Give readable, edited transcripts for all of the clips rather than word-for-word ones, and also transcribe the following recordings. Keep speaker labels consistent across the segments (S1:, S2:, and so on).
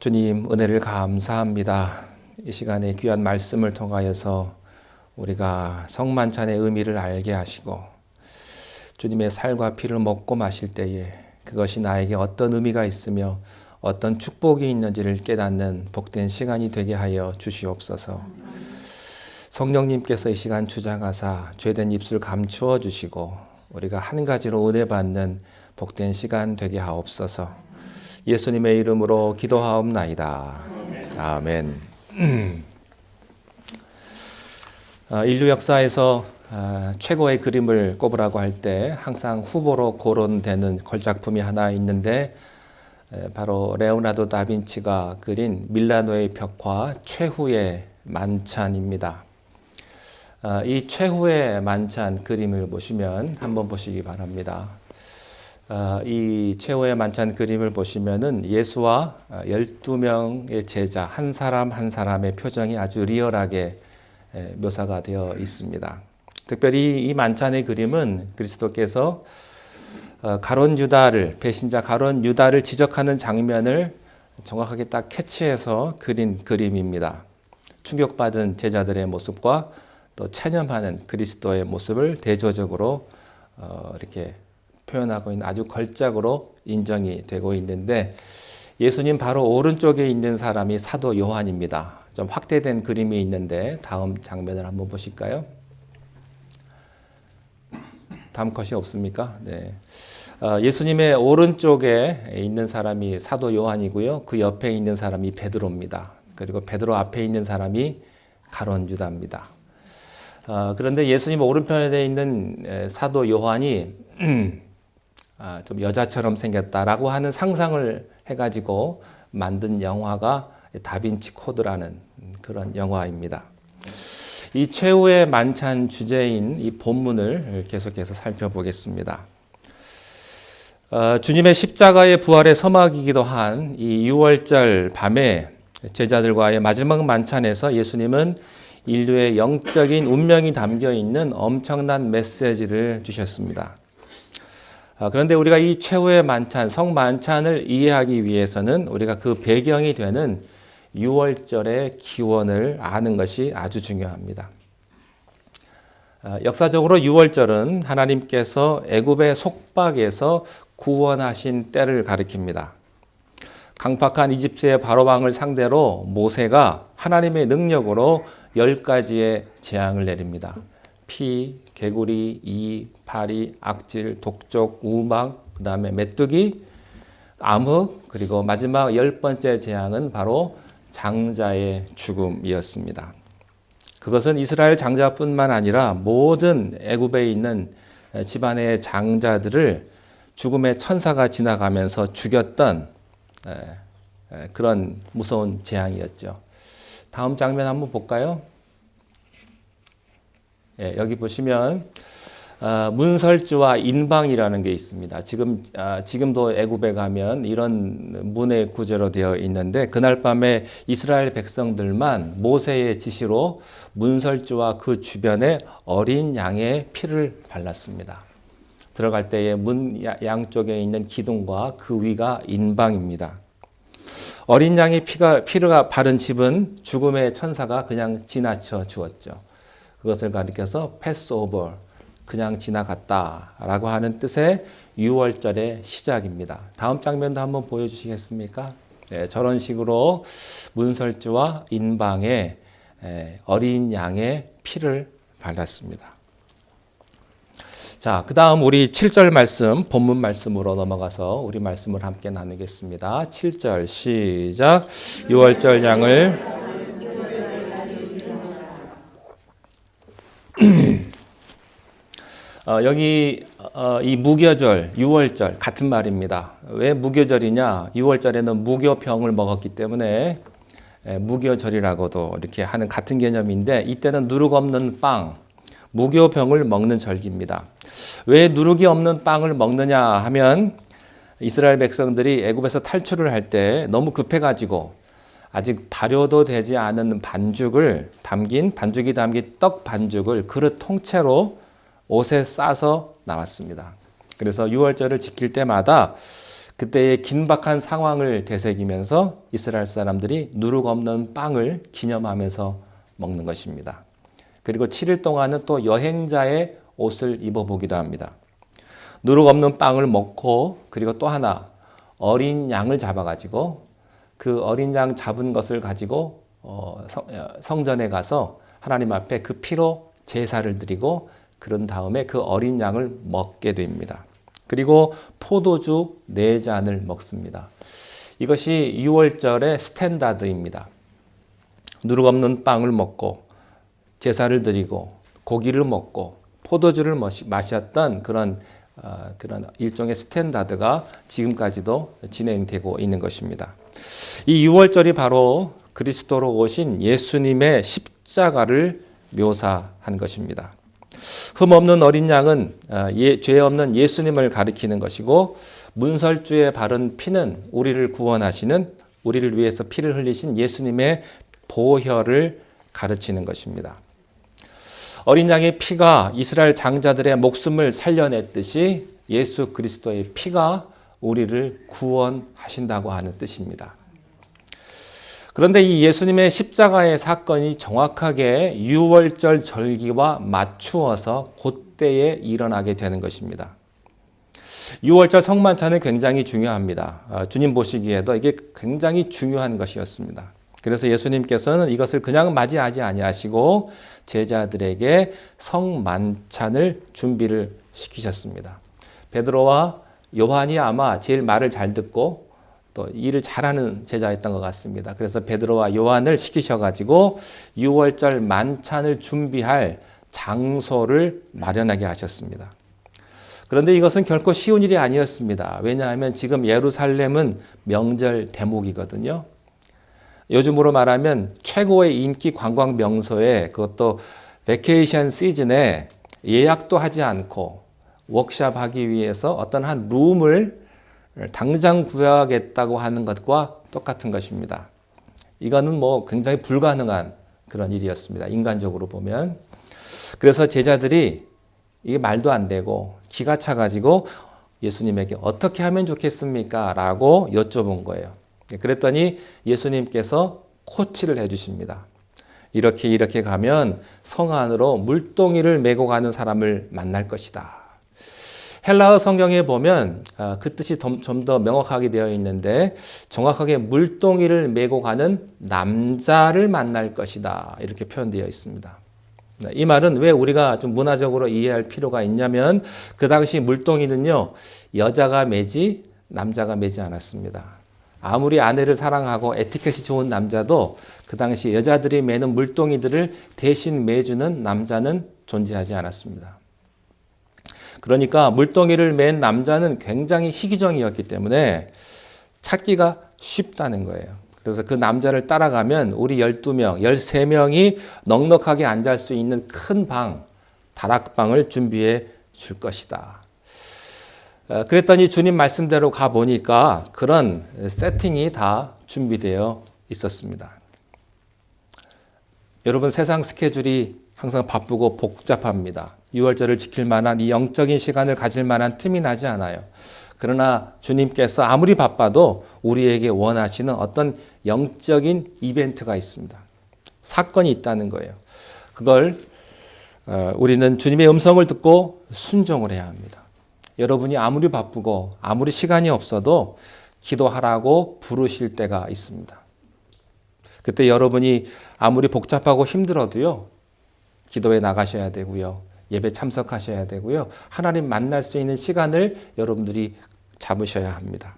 S1: 주님 은혜를 감사합니다. 이 시간에 귀한 말씀을 통하여서 우리가 성만찬의 의미를 알게 하시고 주님의 살과 피를 먹고 마실 때에 그것이 나에게 어떤 의미가 있으며 어떤 축복이 있는지를 깨닫는 복된 시간이 되게 하여 주시옵소서. 성령님께서 이 시간 주장하사 죄된 입술 감추어 주시고 우리가 한 가지로 은혜 받는 복된 시간 되게 하옵소서. 예수님의 이름으로 기도하옵나이다. 아멘. 인류 역사에서 최고의 그림을 꼽으라고 할 때 항상 후보로 거론되는 걸작품이 하나 있는데 바로 레오나르도 다빈치가 그린 밀라노의 벽화 최후의 만찬입니다. 이 최후의 만찬 그림을 보시면 한번 보시기 바랍니다. 이 최후의 만찬 그림을 보시면은 예수와 12명의 제자 한 사람 한 사람의 표정이 아주 리얼하게 묘사가 되어 있습니다. 특별히 이 만찬의 그림은 그리스도께서 가룟 유다를 배신자 가룟 유다를 지적하는 장면을 정확하게 딱 캐치해서 그린 그림입니다. 충격받은 제자들의 모습과 또 체념하는 그리스도의 모습을 대조적으로 이렇게 표현하고 있는 아주 걸작으로 인정이 되고 있는데 예수님 바로 오른쪽에 있는 사람이 사도 요한입니다. 좀 확대된 그림이 있는데 다음 장면을 한번 보실까요? 다음 컷이 없습니까? 네. 예수님의 오른쪽에 있는 사람이 사도 요한이고요. 그 옆에 있는 사람이 베드로입니다. 그리고 베드로 앞에 있는 사람이 가룟 유다입니다. 그런데 예수님 오른편에 있는 사도 요한이 좀 여자처럼 생겼다라고 하는 상상을 해가지고 만든 영화가 다빈치 코드라는 그런 영화입니다. 이 최후의 만찬 주제인 이 본문을 계속해서 살펴보겠습니다. 주님의 십자가의 부활의 서막이기도 한 이 6월절 밤에 제자들과의 마지막 만찬에서 예수님은 인류의 영적인 운명이 담겨 있는 엄청난 메시지를 주셨습니다. 그런데 우리가 이 최후의 만찬, 성만찬을 이해하기 위해서는 우리가 그 배경이 되는 6월절의 기원을 아는 것이 아주 중요합니다. 역사적으로 6월절은 하나님께서 애굽의 속박에서 구원하신 때를 가리킵니다. 강팍한 이집트의 바로왕을 상대로 모세가 하나님의 능력으로 10가지의 재앙을 내립니다. 피, 개구리, 이, 파리, 악질, 독족, 우망, 그 다음에 메뚜기, 암흑, 그리고 마지막 10번째 재앙은 바로 장자의 죽음이었습니다. 그것은 이스라엘 장자뿐만 아니라 모든 애굽에 있는 집안의 장자들을 죽음의 천사가 지나가면서 죽였던 그런 무서운 재앙이었죠. 다음 장면 한번 볼까요? 여기 보시면 문설주와 인방이라는 게 있습니다. 지금도 애굽에 가면 이런 문의 구조로 되어 있는데 그날 밤에 이스라엘 백성들만 모세의 지시로 문설주와 그 주변에 어린 양의 피를 발랐습니다. 들어갈 때에 문 양쪽에 있는 기둥과 그 위가 인방입니다. 어린 양의 피를 바른 집은 죽음의 천사가 그냥 지나쳐 주었죠. 그것을 가리켜서 패스오버, 그냥 지나갔다라고 하는 뜻의 6월절의 시작입니다. 다음 장면도 한번 보여주시겠습니까? 네, 저런 식으로 문설주와 인방에 어린 양의 피를 발랐습니다. 자, 그 다음 우리 7절 말씀, 본문 말씀으로 넘어가서 우리 말씀을 함께 나누겠습니다. 7절 시작. 6월절 양을 여기 이 무교절, 6월절 같은 말입니다. 왜 무교절이냐? 6월절에는 무교병을 먹었기 때문에 무교절이라고도 이렇게 하는 같은 개념인데 이때는 누룩 없는 빵, 무교병을 먹는 절기입니다. 왜 누룩이 없는 빵을 먹느냐 하면 이스라엘 백성들이 애굽에서 탈출을 할 때 너무 급해가지고 아직 발효도 되지 않은 반죽이 담긴 떡 반죽을 그릇 통째로 옷에 싸서 나왔습니다. 그래서 6월절을 지킬 때마다 그때의 긴박한 상황을 되새기면서 이스라엘 사람들이 누룩 없는 빵을 기념하면서 먹는 것입니다. 그리고 7일 동안은 또 여행자의 옷을 입어보기도 합니다. 누룩 없는 빵을 먹고 그리고 또 하나 어린 양을 잡아가지고 그 어린 양 잡은 것을 가지고 성전에 가서 하나님 앞에 그 피로 제사를 드리고 그런 다음에 그 어린 양을 먹게 됩니다. 그리고 포도주 4잔을 먹습니다. 이것이 6월절의 스탠다드입니다. 누룩 없는 빵을 먹고 제사를 드리고 고기를 먹고 포도주를 마셨던 그런 일종의 스탠다드가 지금까지도 진행되고 있는 것입니다. 이 6월절이 바로 그리스도로 오신 예수님의 십자가를 묘사한 것입니다. 흠없는 어린 양은 죄 없는 예수님을 가리키는 것이고 문설주에 바른 피는 우리를 구원하시는 우리를 위해서 피를 흘리신 예수님의 보혈을 가르치는 것입니다. 어린 양의 피가 이스라엘 장자들의 목숨을 살려냈듯이 예수 그리스도의 피가 우리를 구원하신다고 하는 뜻입니다. 그런데 이 예수님의 십자가의 사건이 정확하게 6월절 절기와 맞추어서 그때에 일어나게 되는 것입니다. 6월절 성만찬은 굉장히 중요합니다. 주님 보시기에도 이게 굉장히 중요한 것이었습니다. 그래서 예수님께서는 이것을 그냥 맞이하지 아니하시고 제자들에게 성만찬을 준비를 시키셨습니다. 베드로와 요한이 아마 제일 말을 잘 듣고 또 일을 잘하는 제자였던 것 같습니다. 그래서 베드로와 요한을 시키셔가지고 6월절 만찬을 준비할 장소를 마련하게 하셨습니다. 그런데 이것은 결코 쉬운 일이 아니었습니다. 왜냐하면 지금 예루살렘은 명절 대목이거든요. 요즘으로 말하면 최고의 인기 관광 명소에 그것도 베케이션 시즌에 예약도 하지 않고 워크숍 하기 위해서 어떤 한 룸을 당장 구하겠다고 하는 것과 똑같은 것입니다. 이거는 굉장히 불가능한 그런 일이었습니다. 인간적으로 보면. 그래서 제자들이 이게 말도 안 되고 기가 차가지고 예수님에게 어떻게 하면 좋겠습니까? 라고 여쭤본 거예요. 그랬더니 예수님께서 코치를 해주십니다. 이렇게 가면 성 안으로 물동이를 메고 가는 사람을 만날 것이다. 헬라어 성경에 보면 그 뜻이 좀 더 명확하게 되어 있는데 정확하게 물동이를 메고 가는 남자를 만날 것이다. 이렇게 표현되어 있습니다. 이 말은 왜 우리가 좀 문화적으로 이해할 필요가 있냐면 그 당시 물동이는요. 여자가 매지 남자가 매지 않았습니다. 아무리 아내를 사랑하고 에티켓이 좋은 남자도 그 당시 여자들이 매는 물동이들을 대신 매주는 남자는 존재하지 않았습니다. 그러니까 물동이를 맨 남자는 굉장히 희귀종이었기 때문에 찾기가 쉽다는 거예요. 그래서 그 남자를 따라가면 우리 12명, 13명이 넉넉하게 앉을 수 있는 큰 방, 다락방을 준비해 줄 것이다. 그랬더니 주님 말씀대로 가보니까 그런 세팅이 다 준비되어 있었습니다. 여러분, 세상 스케줄이 항상 바쁘고 복잡합니다. 6월절을 지킬 만한 이 영적인 시간을 가질 만한 틈이 나지 않아요. 그러나 주님께서 아무리 바빠도 우리에게 원하시는 어떤 영적인 이벤트가 있습니다. 사건이 있다는 거예요. 그걸 우리는 주님의 음성을 듣고 순종을 해야 합니다. 여러분이 아무리 바쁘고 아무리 시간이 없어도 기도하라고 부르실 때가 있습니다. 그때 여러분이 아무리 복잡하고 힘들어도요. 기도에 나가셔야 되고요. 예배 참석하셔야 되고요. 하나님 만날 수 있는 시간을 여러분들이 잡으셔야 합니다.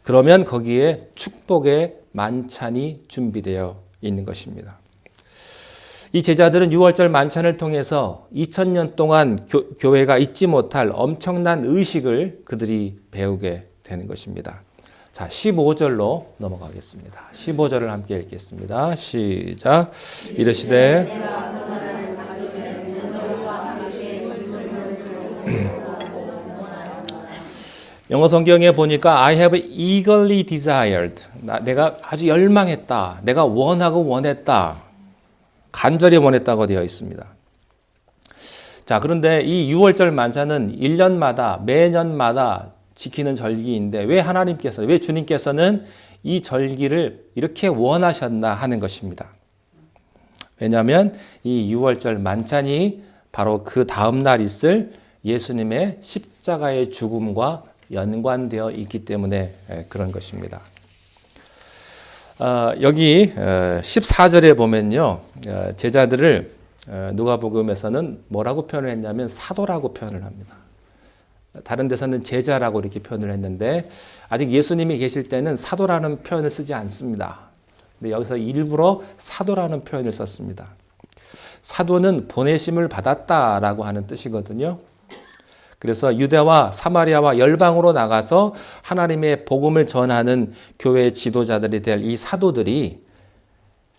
S1: 그러면 거기에 축복의 만찬이 준비되어 있는 것입니다. 이 제자들은 6월절 만찬을 통해서 2000년 동안 교회가 잊지 못할 엄청난 의식을 그들이 배우게 되는 것입니다. 자, 15절로 넘어가겠습니다. 15절을 함께 읽겠습니다. 시작. 이르시되 영어 성경에 보니까 I have eagerly desired. 내가 아주 열망했다. 내가 원하고 원했다. 간절히 원했다고 되어 있습니다. 자, 그런데 이 6월절 만찬은 1년마다 매년마다 지키는 절기인데 왜 주님께서는 이 절기를 이렇게 원하셨나 하는 것입니다. 왜냐하면 이 유월절 만찬이 바로 그 다음날 있을 예수님의 십자가의 죽음과 연관되어 있기 때문에 그런 것입니다. 여기 14절에 보면요, 제자들을 누가복음에서는 뭐라고 표현을 했냐면 사도라고 표현을 합니다. 다른 데서는 제자라고 이렇게 표현을 했는데 아직 예수님이 계실 때는 사도라는 표현을 쓰지 않습니다. 근데 여기서 일부러 사도라는 표현을 썼습니다. 사도는 보내심을 받았다라고 하는 뜻이거든요. 그래서 유대와 사마리아와 열방으로 나가서 하나님의 복음을 전하는 교회 지도자들이 될 이 사도들이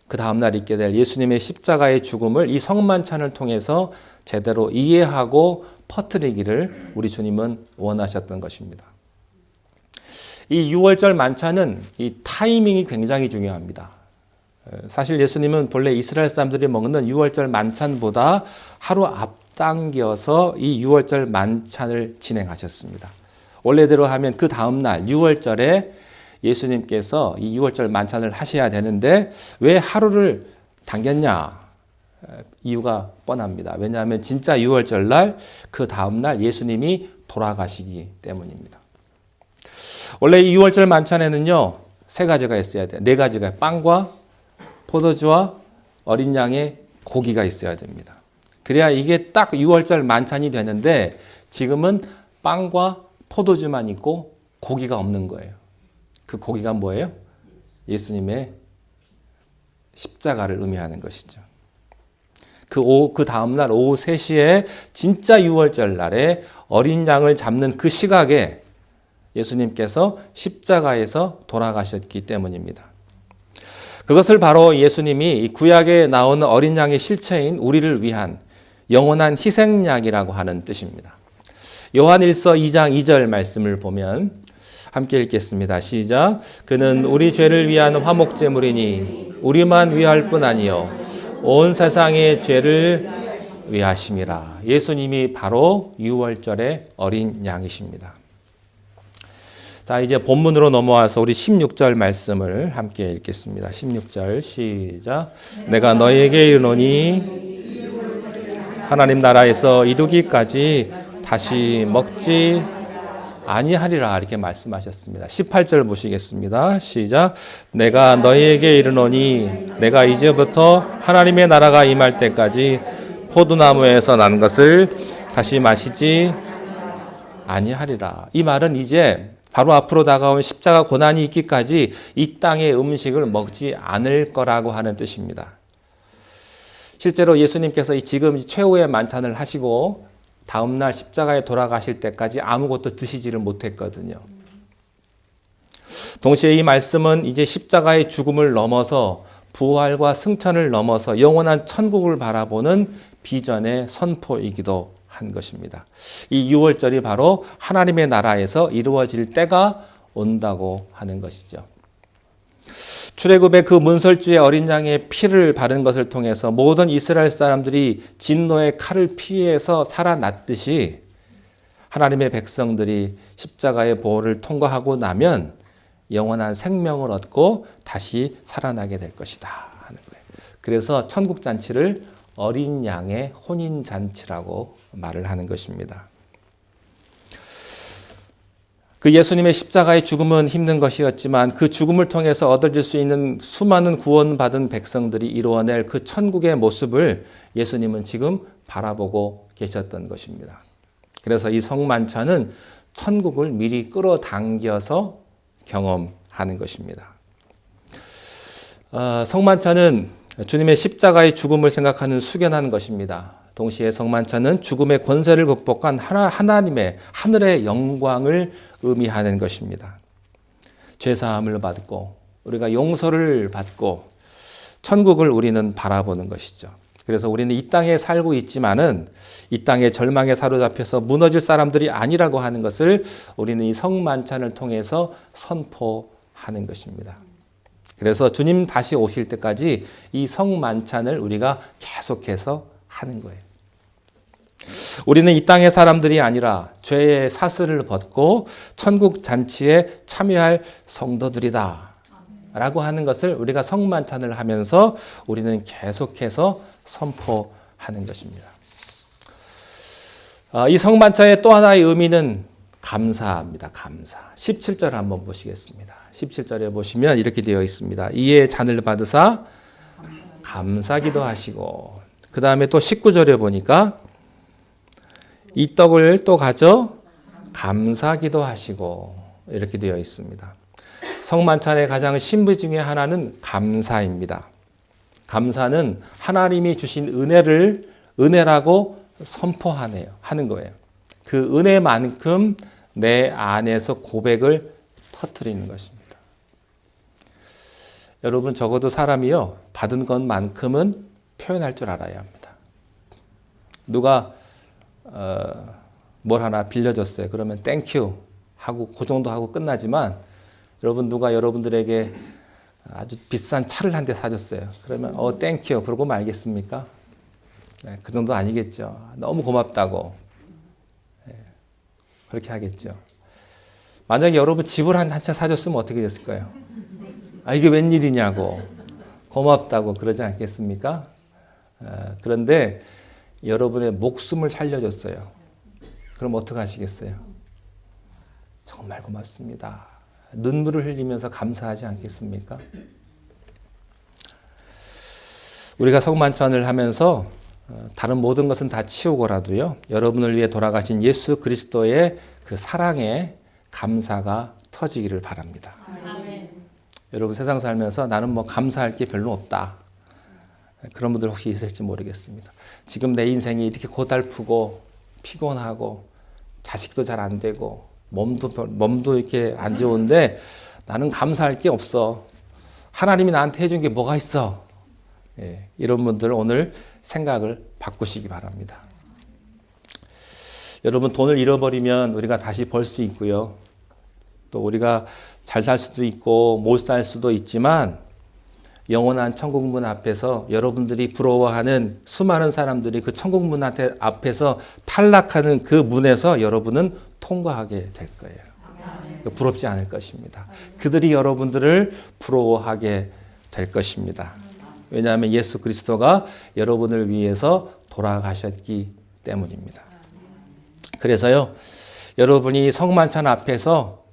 S1: 그 다음날 있게 될 예수님의 십자가의 죽음을 이 성만찬을 통해서 제대로 이해하고 퍼뜨리기를 우리 주님은 원하셨던 것입니다. 이 유월절 만찬은 이 타이밍이 굉장히 중요합니다. 사실 예수님은 본래 이스라엘 사람들이 먹는 유월절 만찬보다 하루 앞당겨서 이 유월절 만찬을 진행하셨습니다. 원래대로 하면 그 다음날 유월절에 예수님께서 이 유월절 만찬을 하셔야 되는데 왜 하루를 당겼냐? 이유가 뻔합니다. 왜냐하면 진짜 유월절 날 그 다음날 예수님이 돌아가시기 때문입니다. 원래 이 유월절 만찬에는요, 세 가지가 있어야 돼요. 네 가지가 빵과 포도주와 어린 양의 고기가 있어야 됩니다. 그래야 이게 딱 유월절 만찬이 되는데 지금은 빵과 포도주만 있고 고기가 없는 거예요. 그 고기가 뭐예요? 예수님의 십자가를 의미하는 것이죠. 그 다음날 오후 3시에 진짜 유월절 날에 어린 양을 잡는 그 시각에 예수님께서 십자가에서 돌아가셨기 때문입니다. 그것을 바로 예수님이 구약에 나오는 어린 양의 실체인 우리를 위한 영원한 희생약이라고 하는 뜻입니다. 요한일서 2장 2절 말씀을 보면 함께 읽겠습니다. 시작. 그는 우리 죄를 위한 화목제물이니 우리만 위할 뿐 아니요 온 세상의 죄를 위하심이라. 예수님이 바로 유월절의 어린 양이십니다. 자, 이제 본문으로 넘어와서 우리 16절 말씀을 함께 읽겠습니다. 16절 시작. 내가 너희에게 이르노니 하나님 나라에서 이루기까지 다시 먹지 아니하리라 이렇게 말씀하셨습니다. 18절 보시겠습니다. 시작. 내가 너희에게 이르노니 내가 이제부터 하나님의 나라가 임할 때까지 포도나무에서 난 것을 다시 마시지 아니하리라. 이 말은 이제 바로 앞으로 다가온 십자가 고난이 있기까지 이 땅의 음식을 먹지 않을 거라고 하는 뜻입니다. 실제로 예수님께서 지금 최후의 만찬을 하시고 다음날 십자가에 돌아가실 때까지 아무것도 드시지를 못했거든요. 동시에 이 말씀은 이제 십자가의 죽음을 넘어서 부활과 승천을 넘어서 영원한 천국을 바라보는 비전의 선포이기도 한 것입니다. 이 유월절이 바로 하나님의 나라에서 이루어질 때가 온다고 하는 것이죠. 출애굽의 그 문설주의 어린 양의 피를 바른 것을 통해서 모든 이스라엘 사람들이 진노의 칼을 피해서 살아났듯이 하나님의 백성들이 십자가의 보호를 통과하고 나면 영원한 생명을 얻고 다시 살아나게 될 것이다 하는 거예요. 그래서 천국잔치를 어린 양의 혼인잔치라고 말을 하는 것입니다. 그 예수님의 십자가의 죽음은 힘든 것이었지만 그 죽음을 통해서 얻어질 수 있는 수많은 구원받은 백성들이 이루어낼 그 천국의 모습을 예수님은 지금 바라보고 계셨던 것입니다. 그래서 이 성만찬은 천국을 미리 끌어당겨서 경험하는 것입니다. 성만찬은 주님의 십자가의 죽음을 생각하는 숙연한 것입니다. 동시에 성만찬은 죽음의 권세를 극복한 하나님의 하늘의 영광을 의미하는 것입니다. 죄사함을 받고 우리가 용서를 받고 천국을 우리는 바라보는 것이죠. 그래서 우리는 이 땅에 살고 있지만은 이 땅의 절망에 사로잡혀서 무너질 사람들이 아니라고 하는 것을 우리는 이 성만찬을 통해서 선포하는 것입니다. 그래서 주님 다시 오실 때까지 이 성만찬을 우리가 계속해서 하는 거예요. 우리는 이 땅의 사람들이 아니라 죄의 사슬을 벗고 천국 잔치에 참여할 성도들이다 라고 하는 것을 우리가 성만찬을 하면서 우리는 계속해서 선포하는 것입니다. 이 성만찬의 또 하나의 의미는 감사입니다. 감사. 17절 한번 보시겠습니다. 17절에 보시면 이렇게 되어 있습니다. 이에 잔을 받으사 감사기도 하시고, 그 다음에 또 19절에 보니까 이 떡을 또 가져 감사기도 하시고, 이렇게 되어 있습니다. 성만찬의 가장 신부 중에 하나는 감사입니다. 감사는 하나님이 주신 은혜라고 선포하는 거예요. 그 은혜만큼 내 안에서 고백을 터뜨리는 것입니다. 여러분, 적어도 사람이요, 받은 것만큼은 표현할 줄 알아야 합니다. 누가 뭘 하나 빌려줬어요. 그러면 땡큐 하고 그 정도 하고 끝나지만, 여러분, 누가 여러분들에게 아주 비싼 차를 한 대 사줬어요. 그러면 땡큐 그러고 말겠습니까? 네, 그 정도 아니겠죠. 너무 고맙다고. 네, 그렇게 하겠죠. 만약에 여러분 집을 한 채 사줬으면 어떻게 됐을까요? 이게 웬일이냐고, 고맙다고 그러지 않겠습니까? 그런데 여러분의 목숨을 살려줬어요. 그럼 어떻게 하시겠어요? 정말 고맙습니다. 눈물을 흘리면서 감사하지 않겠습니까? 우리가 성만찬을 하면서 다른 모든 것은 다 치우고라도요, 여러분을 위해 돌아가신 예수 그리스도의 그 사랑에 감사가 터지기를 바랍니다. 아멘. 여러분, 세상 살면서 나는 뭐 감사할 게 별로 없다, 그런 분들 혹시 있을지 모르겠습니다. 지금 내 인생이 이렇게 고달프고 피곤하고 자식도 잘 안 되고 몸도 이렇게 안 좋은데 나는 감사할 게 없어. 하나님이 나한테 해준 게 뭐가 있어? 예, 이런 분들 오늘 생각을 바꾸시기 바랍니다. 여러분, 돈을 잃어버리면 우리가 다시 벌 수 있고요. 또 우리가 잘 살 수도 있고 못 살 수도 있지만, 영원한 천국문 앞에서 여러분들이 부러워하는 수많은 사람들이 그 천국문 앞에서 탈락하는 그 문에서 여러분은 통과하게 될 거예요. 부럽지 않을 것입니다. 그들이 여러분들을 부러워하게 될 것입니다. 왜냐하면 예수 그리스도가 여러분을 위해서 돌아가셨기 때문입니다. 그래서요, 여러분이 성만찬 앞에서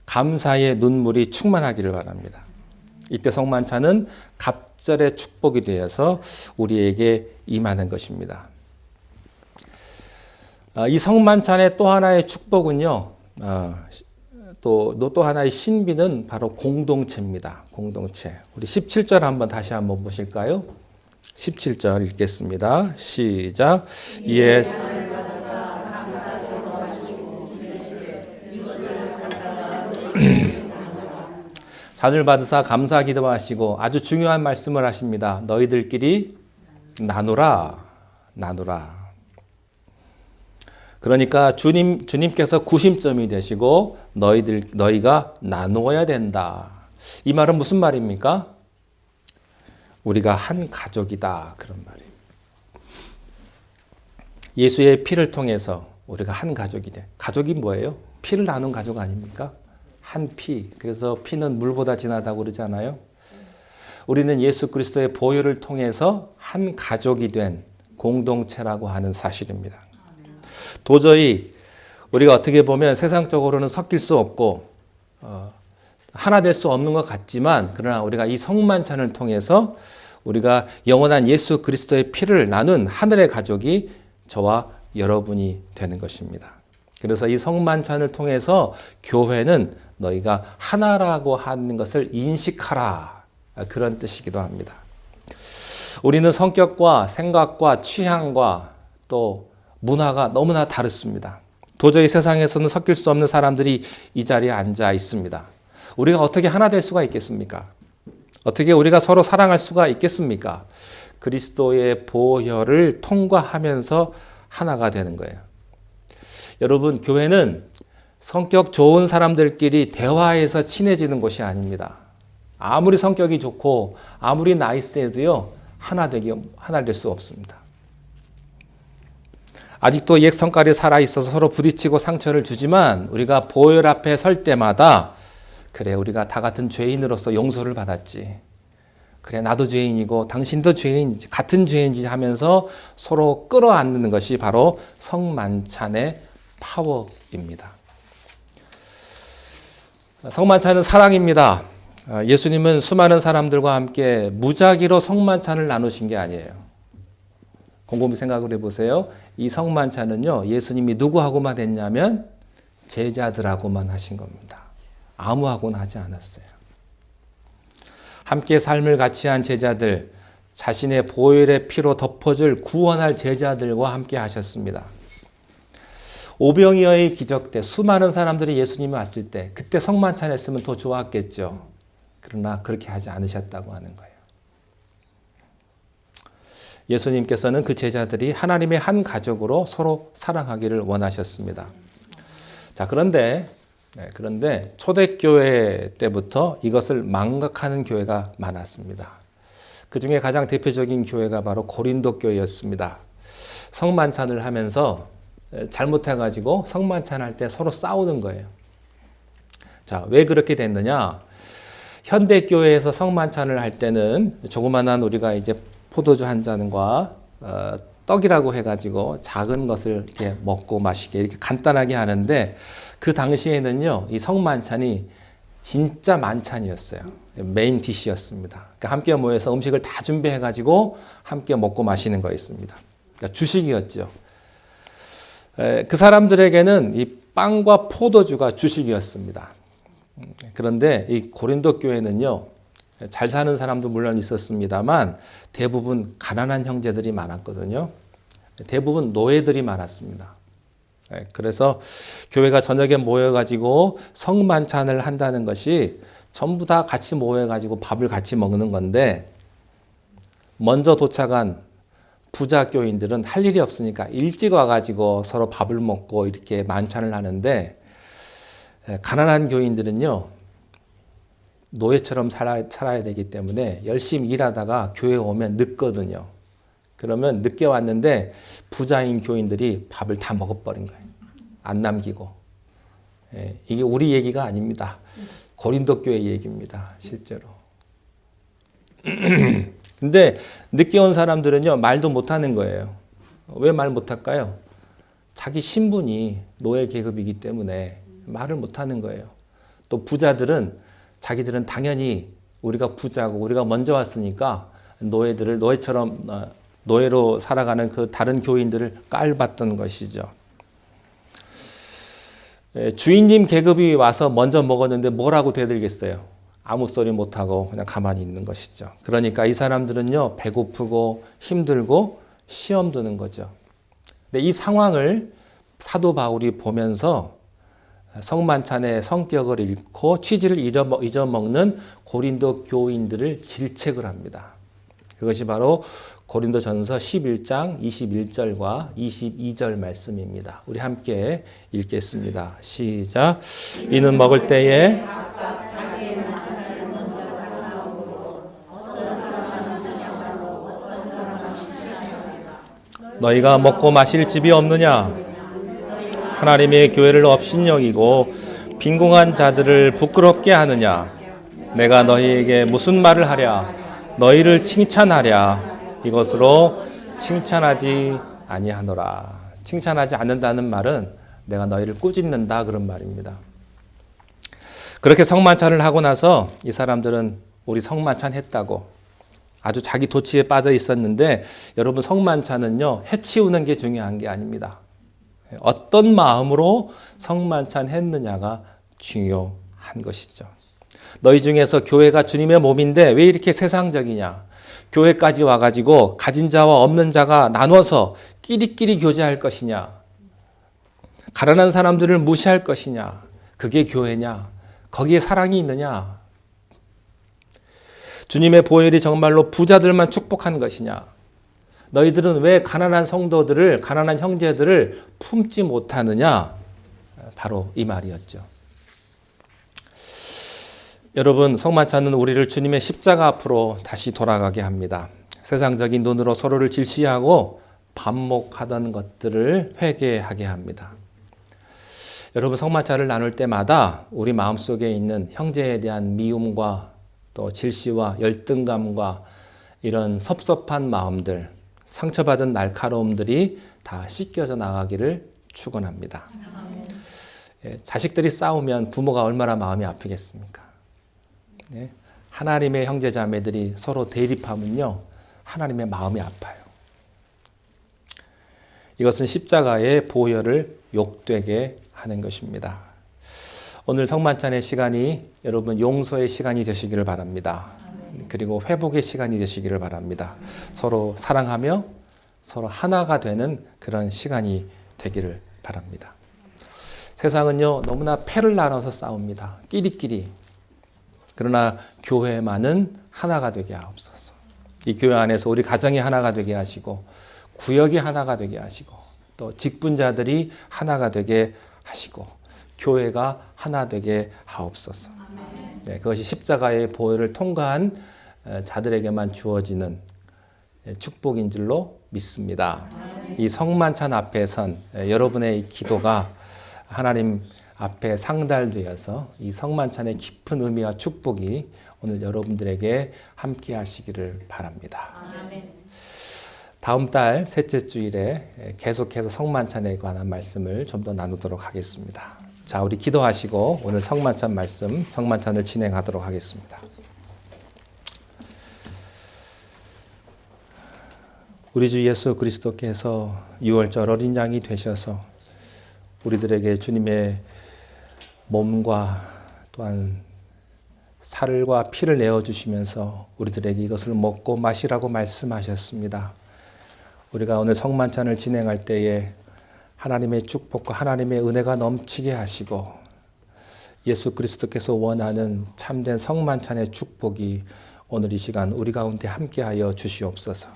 S1: 감사의 눈물이 충만하기를 바랍니다. 이때 성만찬은 갑절의 축복이 되어서 우리에게 임하는 것입니다. 이 성만찬의 또 하나의 축복은요, 또 하나의 신비는 바로 공동체입니다. 공동체. 우리 17절 다시 한번 보실까요? 17절 읽겠습니다. 시작. 이에 잔을 받으사 감사 기도하시고, 아주 중요한 말씀을 하십니다. 너희들끼리 나누라. 그러니까 주님께서 구심점이 되시고 너희가 나누어야 된다. 이 말은 무슨 말입니까? 우리가 한 가족이다, 그런 말이에요. 예수의 피를 통해서 우리가 한 가족이 돼. 가족이 뭐예요? 피를 나눈 가족 아닙니까? 한 피. 그래서 피는 물보다 진하다고 그러잖아요. 우리는 예수 그리스도의 보혈을 통해서 한 가족이 된 공동체라고 하는 사실입니다. 도저히 우리가 어떻게 보면 세상적으로는 섞일 수 없고 하나 될 수 없는 것 같지만, 그러나 우리가 이 성만찬을 통해서 우리가 영원한 예수 그리스도의 피를 나눈 하늘의 가족이 저와 여러분이 되는 것입니다. 그래서 이 성만찬을 통해서 교회는 너희가 하나라고 하는 것을 인식하라, 그런 뜻이기도 합니다. 우리는 성격과 생각과 취향과 또 문화가 너무나 다릅니다. 도저히 세상에서는 섞일 수 없는 사람들이 이 자리에 앉아 있습니다. 우리가 어떻게 하나 될 수가 있겠습니까? 어떻게 우리가 서로 사랑할 수가 있겠습니까? 그리스도의 보혈을 통과하면서 하나가 되는 거예요. 여러분, 교회는 성격 좋은 사람들끼리 대화해서 친해지는 곳이 아닙니다. 아무리 성격이 좋고 아무리 나이스해도요, 하나 될 수 없습니다. 아직도 옛 성깔이 살아있어서 서로 부딪히고 상처를 주지만 우리가 보혈 앞에 설 때마다 그래, 우리가 다 같은 죄인으로서 용서를 받았지. 그래, 나도 죄인이고 당신도 죄인이지, 같은 죄인이지 하면서 서로 끌어안는 것이 바로 성만찬의 파워입니다. 성만찬은 사랑입니다. 예수님은 수많은 사람들과 함께 무작위로 성만찬을 나누신 게 아니에요. 곰곰이 생각을 해보세요. 이 성만찬은요, 예수님이 누구하고만 했냐면 제자들하고만 하신 겁니다. 아무하고는 하지 않았어요. 함께 삶을 같이 한 제자들, 자신의 보혈의 피로 덮어줄 구원할 제자들과 함께 하셨습니다. 오병이어의 기적 때 수많은 사람들이 예수님이 왔을 때 그때 성만찬 했으면 더 좋았겠죠. 그러나 그렇게 하지 않으셨다고 하는 거예요. 예수님께서는 그 제자들이 하나님의 한 가족으로 서로 사랑하기를 원하셨습니다. 자, 그런데 초대교회 때부터 이것을 망각하는 교회가 많았습니다. 그 중에 가장 대표적인 교회가 바로 고린도 교회였습니다. 성만찬을 하면서 잘못해가지고 성만찬할 때 서로 싸우는 거예요. 자, 왜 그렇게 됐느냐? 현대교회에서 성만찬을 할 때는 조그만한 우리가 이제 포도주 한 잔과 떡이라고 해가지고 작은 것을 이렇게 먹고 마시게 이렇게 간단하게 하는데 그 당시에는요, 이 성만찬이 진짜 만찬이었어요. 메인 디시였습니다. 그러니까 함께 모여서 음식을 다 준비해가지고 함께 먹고 마시는 거였습니다. 그러니까 주식이었죠. 그 사람들에게는 이 빵과 포도주가 주식이었습니다. 그런데 이 고린도 교회는요, 잘 사는 사람도 물론 있었습니다만 대부분 가난한 형제들이 많았거든요. 대부분 노예들이 많았습니다. 그래서 교회가 저녁에 모여가지고 성만찬을 한다는 것이 전부 다 같이 모여가지고 밥을 같이 먹는 건데, 먼저 도착한 부자 교인들은 할 일이 없으니까 일찍 와가지고 서로 밥을 먹고 이렇게 만찬을 하는데, 가난한 교인들은요, 노예처럼 살아야 되기 때문에 열심히 일하다가 교회에 오면 늦거든요. 그러면 늦게 왔는데 부자인 교인들이 밥을 다 먹어버린 거예요. 안 남기고. 이게 우리 얘기가 아닙니다. 고린도 교회 얘기입니다. 실제로. 근데 늦게 온 사람들은요, 말도 못하는 거예요. 왜 말 못할까요? 자기 신분이 노예 계급이기 때문에 말을 못하는 거예요. 또 부자들은 자기들은 당연히 우리가 부자고 우리가 먼저 왔으니까 노예들을 노예처럼 노예로 살아가는 그 다른 교인들을 깔봤던 것이죠. 주인님 계급이 와서 먼저 먹었는데 뭐라고 대들겠어요? 아무 소리 못하고 그냥 가만히 있는 것이죠. 그러니까 이 사람들은요, 배고프고 힘들고 시험 드는 거죠. 근데 이 상황을 사도 바울이 보면서 성만찬의 성격을 잃고 취지를 잊어먹는 고린도 교인들을 질책을 합니다. 그것이 바로 고린도전서 11장 21절과 22절 말씀입니다. 우리 함께 읽겠습니다. 시작. 이는 먹을 때에 너희가 먹고 마실 집이 없느냐? 하나님의 교회를 업신여기고 빈궁한 자들을 부끄럽게 하느냐? 내가 너희에게 무슨 말을 하랴? 너희를 칭찬하랴? 이것으로 칭찬하지 아니하노라. 칭찬하지 않는다는 말은 내가 너희를 꾸짖는다, 그런 말입니다. 그렇게 성만찬을 하고 나서 이 사람들은 우리 성만찬 했다고 아주 자기 도취에 빠져 있었는데, 여러분, 성만찬은요, 해치우는 게 중요한 게 아닙니다. 어떤 마음으로 성만찬 했느냐가 중요한 것이죠. 너희 중에서 교회가 주님의 몸인데 왜 이렇게 세상적이냐? 교회까지 와가지고 가진 자와 없는 자가 나눠서 끼리끼리 교제할 것이냐? 가난한 사람들을 무시할 것이냐? 그게 교회냐? 거기에 사랑이 있느냐? 주님의 보혈이 정말로 부자들만 축복한 것이냐? 너희들은 왜 가난한 성도들을, 가난한 형제들을 품지 못하느냐? 바로 이 말이었죠. 여러분, 성만찬은 우리를 주님의 십자가 앞으로 다시 돌아가게 합니다. 세상적인 눈으로 서로를 질시하고 반목하던 것들을 회개하게 합니다. 여러분, 성만찬을 나눌 때마다 우리 마음속에 있는 형제에 대한 미움과 또 질시와 열등감과 이런 섭섭한 마음들, 상처받은 날카로움들이 다 씻겨져 나가기를 축원합니다. 자식들이 싸우면 부모가 얼마나 마음이 아프겠습니까? 네? 하나님의 형제자매들이 서로 대립하면요, 하나님의 마음이 아파요. 이것은 십자가의 보혈을 욕되게 하는 것입니다. 오늘 성만찬의 시간이 여러분 용서의 시간이 되시기를 바랍니다. 그리고 회복의 시간이 되시기를 바랍니다. 서로 사랑하며 서로 하나가 되는 그런 시간이 되기를 바랍니다. 세상은요, 너무나 패를 나눠서 싸웁니다. 끼리끼리. 그러나 교회만은 하나가 되게 하옵소서. 이 교회 안에서 우리 가정이 하나가 되게 하시고, 구역이 하나가 되게 하시고, 또 직분자들이 하나가 되게 하시고, 교회가 하나 되게 하옵소서. 네, 그것이 십자가의 보혈을 통과한 자들에게만 주어지는 축복인 줄로 믿습니다. 이 성만찬 앞에 선 여러분의 기도가 하나님 앞에 상달되어서 이 성만찬의 깊은 의미와 축복이 오늘 여러분들에게 함께 하시기를 바랍니다. 다음 달 셋째 주일에 계속해서 성만찬에 관한 말씀을 좀 더 나누도록 하겠습니다. 자, 우리 기도하시고 오늘 성만찬 말씀, 성만찬을 진행하도록 하겠습니다. 우리 주 예수 그리스도께서 6월절 어린 양이 되셔서 우리들에게 주님의 몸과 또한 살과 피를 내어주시면서 우리들에게 이것을 먹고 마시라고 말씀하셨습니다. 우리가 오늘 성만찬을 진행할 때에 하나님의 축복과 하나님의 은혜가 넘치게 하시고 예수 그리스도께서 원하는 참된 성만찬의 축복이 오늘 이 시간 우리 가운데 함께하여 주시옵소서.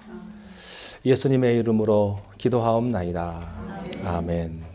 S1: 예수님의 이름으로 기도하옵나이다. 아멘.